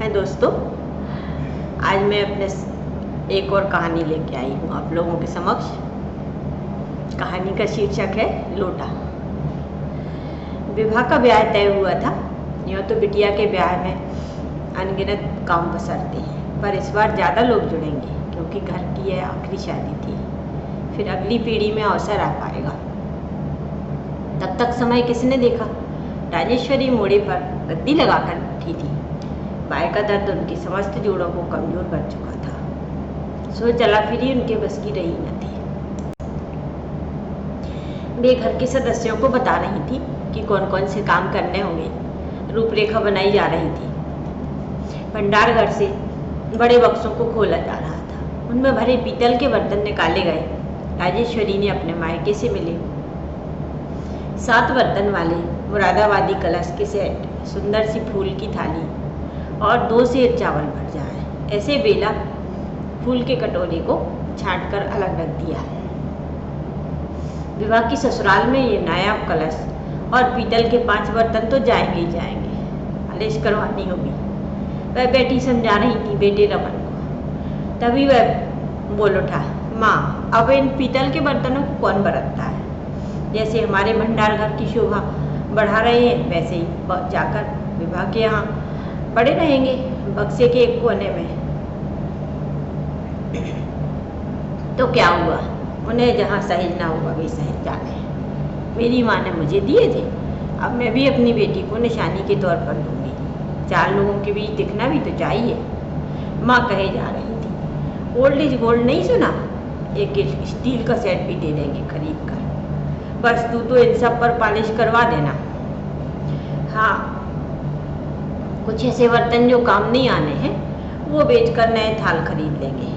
है दोस्तों, आज मैं अपने एक और कहानी लेके आई हूँ आप लोगों के समक्ष। कहानी का शीर्षक है लोटा। विवाह का ब्याह तय हुआ था। यूँ तो बिटिया के ब्याह में अनगिनत काम पसरते हैं, पर इस बार ज़्यादा लोग जुड़ेंगे क्योंकि घर की यह आखिरी शादी थी। फिर अगली पीढ़ी में अवसर आ पाएगा। तब तक समय किसने देखा? राजेश्वरी मोड़े पर गद्दी लगाकर बैठी थी। बाएं का दर्द उनकी समस्त जोड़ों को कमजोर कर चुका था। सो चला फिरी उनके बस की रही न थी। वे घर के सदस्यों को बता रही थी कि कौन कौन से काम करने होंगे। रूपरेखा बनाई जा रही थी। भंडार घर से बड़े बक्सों को खोला जा रहा था। उनमें भरे पीतल के बर्तन निकाले गए। राजेश्वरी ने अपने मायके से मिले 7 बर्तन वाले मुरादाबादी कलश के सेट, सुंदर सी फूल की थाली और 2 सेर चावल भर जाए। ऐसे बेला फूल के कटोरे को छांट कर अलग रख दिया है। विवाह की ससुराल में ये नायाब कलश और पीतल के 5 बर्तन तो जाएंगे ही जाएंगे। मालिश करवानी होगी। वह बेटी समझा रही थी बेटे रमन को। तभी वह बोल उठा, माँ, अब इन पीतल के बर्तनों को कौन बरतता है? जैसे हमारे भंडार घर की शोभा बढ़ा रहे हैं, वैसे ही जाकर विवाह के यहाँ पड़े रहेंगे बक्से के एक कोने में। तो क्या हुआ? उन्हें जहाँ सहेजना होगा वे सहेज जाने। मेरी माँ ने मुझे दिए थे, अब मैं भी अपनी बेटी को निशानी के तौर पर दूंगी। 4 लोगों के बीच दिखना भी तो चाहिए। माँ कहे जा रही थी, ओल्ड इज गोल्ड नहीं सुना? एक स्टील का सेट भी दे देंगे खरीद कर। बस तू तो इन सब पर पॉलिश करवा देना। हाँ, कुछ ऐसे बर्तन जो काम नहीं आने हैं वो बेचकर नए थाल खरीद लेंगे।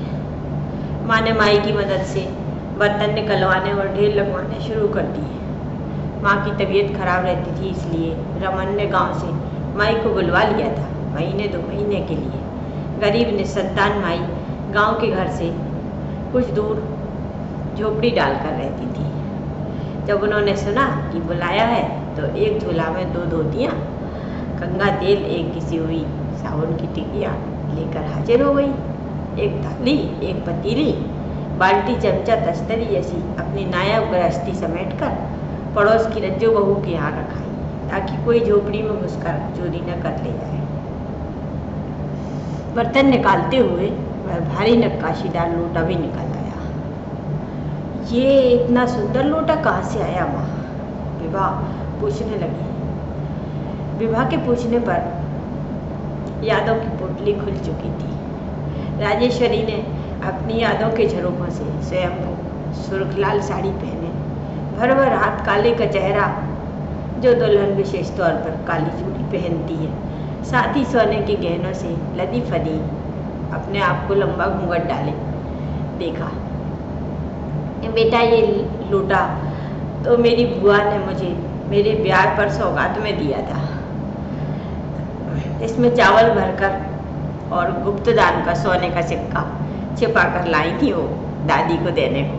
माँ ने माई की मदद से बर्तन निकलवाने और ढेर लगवाने शुरू कर दिए। माँ की तबीयत खराब रहती थी, इसलिए रमन ने गांव से माई को बुलवा लिया था, महीने 2 महीने के लिए। गरीब निसंतान माई गांव के घर से कुछ दूर झोपड़ी डालकर रहती थी। जब उन्होंने सुना कि बुलाया है तो एक झोला में 2 धोतियाँ, गंगा तेल, एक घिसी हुई साबुन की टिकिया लेकर हाजिर हो गई। एक थाली, एक पतीली, बाल्टी, चमचा, तस्तरी जैसी अपनी नायाब गृहस्थी समेट कर पड़ोस की रज्जो बहू के यहाँ रखाई, ताकि कोई झोपड़ी में घुसकर चोरी न कर ले जाए। बर्तन निकालते हुए वह भारी नक्काशीदार लोटा भी निकल आया। ये इतना सुंदर लोटा कहाँ से आया माँ? विवाह पूछने लगी। विवाह के पूछने पर यादों की पोटली खुल चुकी थी। राजेश्वरी ने अपनी यादों के झरोखों से स्वयं को सुर्ख लाल साड़ी पहने, भर भर हाथ काले का चेहरा जो दुल्हन विशेष तौर पर काली चूड़ी पहनती है, साथ ही सोने के गहनों से लदी फदी अपने आप को लंबा घूंघट डाले देखा। बेटा, ये लोटा तो मेरी बुआ ने मुझे मेरे ब्याह पर सौगात में दिया था। इसमें चावल भरकर और गुप्तदान का सोने का सिक्का छिपा कर लाई थी वो दादी को देने को।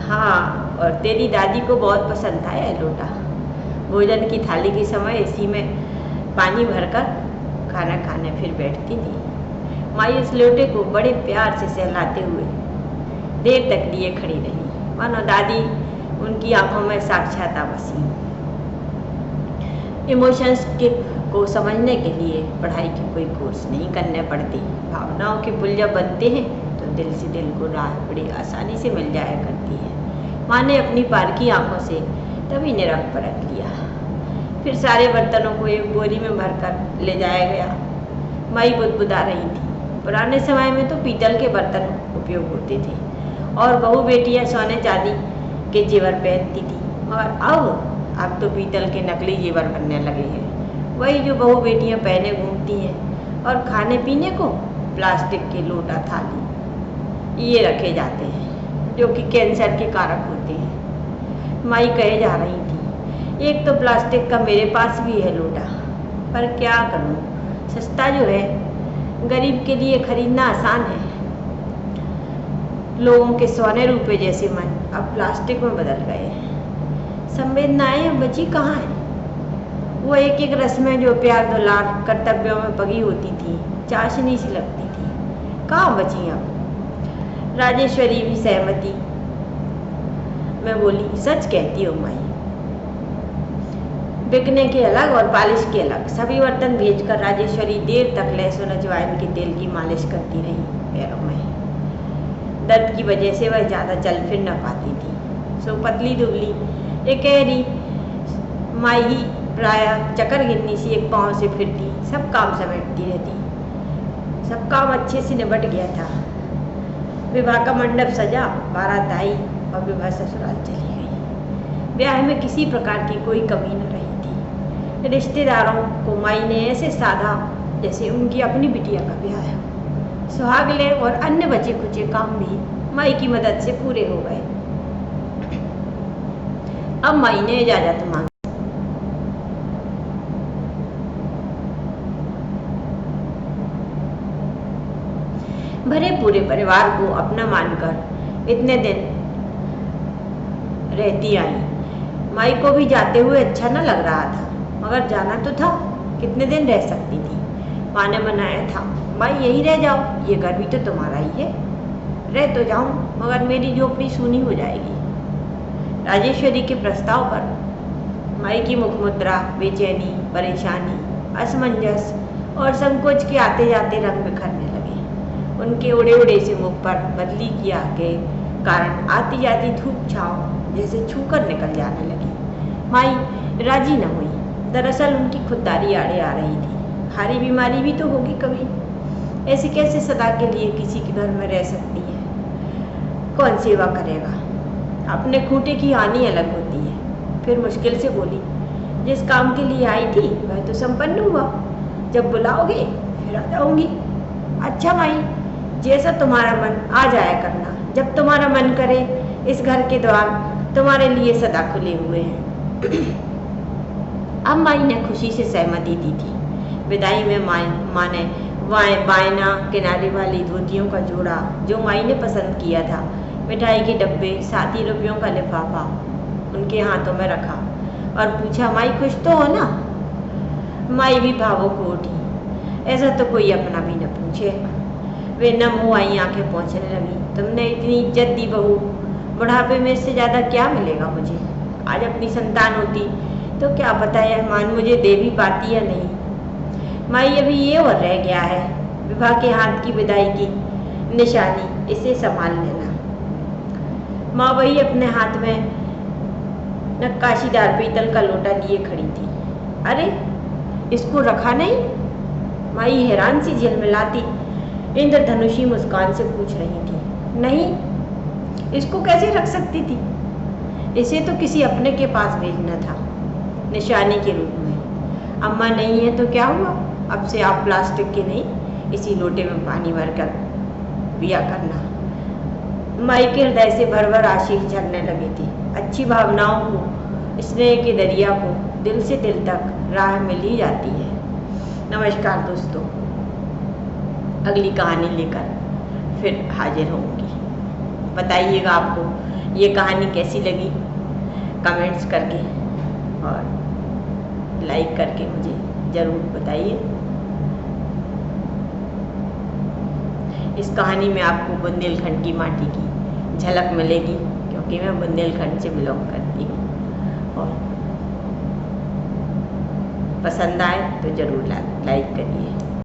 हाँ, और तेरी दादी को बहुत पसंद आया है लोटा। भोजन की थाली के समय इसी में पानी भरकर खाना खाने फिर बैठती थी। माई इस लोटे को बड़े प्यार से सहलाते हुए देर तक लिए खड़ी रही, मानो दादी उनकी आंखों में साक्षात बसी। इमोशंस को समझने के लिए पढ़ाई के कोई कोर्स नहीं करने पड़ती। भावनाओं के पुल जब बनते हैं तो दिल से दिल को राह बड़ी आसानी से मिल जाया करती है। माँ ने अपनी पारखी आंखों से तभी निरख परख लिया। फिर सारे बर्तनों को एक बोरी में भरकर ले जाया गया। माई बुदबुदा रही थी। पुराने समय में तो पीतल के बर्तन उपयोग होते थे और बहू बेटियाँ सोने चांदी के जेवर पहनती थी, मगर अब तो पीतल के नकली जेवर बनने लगे हैं। वही जो बहू बेटियाँ पहने घूमती हैं। और खाने पीने को प्लास्टिक के लोटा, थाली ये रखे जाते हैं जो कि कैंसर के कारक होते हैं। माई कहे जा रही थी, एक तो प्लास्टिक का मेरे पास भी है लोटा, पर क्या करूँ, सस्ता जो है गरीब के लिए खरीदना आसान है। लोगों के सोने रुपए जैसे मन अब प्लास्टिक में बदल गए हैं। संवेदनाएं बची कहाँ हैं? वो एक एक रस्में जो प्यार दुलार कर्तव्यों में पगी होती थी, चाशनी सी लगती थी, कहाँ बची अब। राजेश्वरी भी सहमति मैं बोली, सच कहती हो माई, बिकने के अलग और पालिश के अलग। सभी बर्तन भेजकर राजेश्वरी देर तक लहसुन अजवाइन के तेल की मालिश करती रही पैरों में। दर्द की वजह से वह ज़्यादा चल फिर न पाती थी, सो पतली दुबली एकेरी माई ही प्रायः चक्कर गिन्नी सी एक पाँव से फिरती, सब काम समेटती रहती। सब काम अच्छे से निबट गया था। विवाह का मंडप सजा, बारात आई और विवाह ससुराल चली गई। ब्याह में किसी प्रकार की कोई कमी न रही थी। रिश्तेदारों को माई ने ऐसे साधा जैसे उनकी अपनी बिटिया का ब्याह है। सुहागले और अन्य बचे खुचे काम भी माई की मदद से पूरे हो गए। अब माई ने इजाजत मांगी। भरे पूरे परिवार को अपना मानकर इतने दिन रहती आई। माई को भी जाते हुए अच्छा न लग रहा था, मगर जाना तो था, कितने दिन रह सकती थी। माँ ने मनाया था, माई यहीं रह जाओ, ये घर भी तो तुम्हारा ही है। रह तो जाऊं, मगर मेरी झोपड़ी सूनी हो जाएगी। राजेश्वरी के प्रस्ताव पर माई की मुखमुद्रा बेचैनी, परेशानी, असमंजस और संकोच के आते जाते रंग बिखरने लगे। उनके उड़े उड़े से मुख पर बदली किया के कारण आती जाती धूप छाँव जैसे छूकर निकल जाने लगी। माई राजी न हुई। दरअसल उनकी खुददारी आड़े आ रही थी। भारी बीमारी भी तो होगी कभी, ऐसे कैसे सदा के लिए किसी के घर में रह सकती है। कौन सेवा करेगा। अपने खूंटे की हानि अलग होती है। फिर मुश्किल से बोली, जिस काम के लिए आई थी वह तो संपन्न हुआ, जब बुलाओगे फिर आ जाऊंगी। अच्छा माई, जैसा तुम्हारा मन आ जाया करना, जब तुम्हारा मन करे। इस घर के द्वार तुम्हारे लिए सदा खुले हुए हैं। अब माई ने खुशी से सहमति दी थी। विदाई में माँ ने बायना किनारे वाली धोतियों का जोड़ा जो माई ने पसंद किया था, मिठाई के डब्बे, 7 रुपयों का लिफाफा उनके हाथों में रखा और पूछा, माई खुश तो हो ना। माई भी भावुक हो उठी। ऐसा तो कोई अपना भी न पूछे। वे नम हो आई आंखें पहुँचने लगी। तुमने इतनी इज्जत दी बहू, बुढ़ापे में इससे ज़्यादा क्या मिलेगा मुझे। आज अपनी संतान होती तो क्या पता यह मान मुझे दे भी पाती या नहीं। माई अभी ये और रह गया है, विवाह के हाथ की विदाई की निशानी, इसे संभाल लेना। माँ वही अपने हाथ में नक्काशीदार पीतल का लोटा लिए खड़ी थी। अरे इसको रखा नहीं? माई हैरान सी झिलमिलाती इंद्रधनुषी मुस्कान से पूछ रही थी। नहीं, इसको कैसे रख सकती थी? इसे तो किसी अपने के पास भेजना था, निशानी के रूप में। अम्मा नहीं है तो क्या हुआ, अब से आप प्लास्टिक के नहीं, इसी लोटे में पानी भरकर पिया करना। माई के हृदय से भर भर आशीष झरने लगी थी। अच्छी भावनाओं को, स्नेह के दरिया को दिल से दिल तक राह मिल ही जाती है। नमस्कार दोस्तों, अगली कहानी लेकर फिर हाजिर होंगी। बताइएगा आपको ये कहानी कैसी लगी, कमेंट्स करके और लाइक करके मुझे ज़रूर बताइए। इस कहानी में आपको बुंदेलखंड की माटी की झलक मिलेगी, क्योंकि मैं बुंदेलखंड से बिलोंग करती हूँ। और पसंद आए तो ज़रूर लाइक करिए।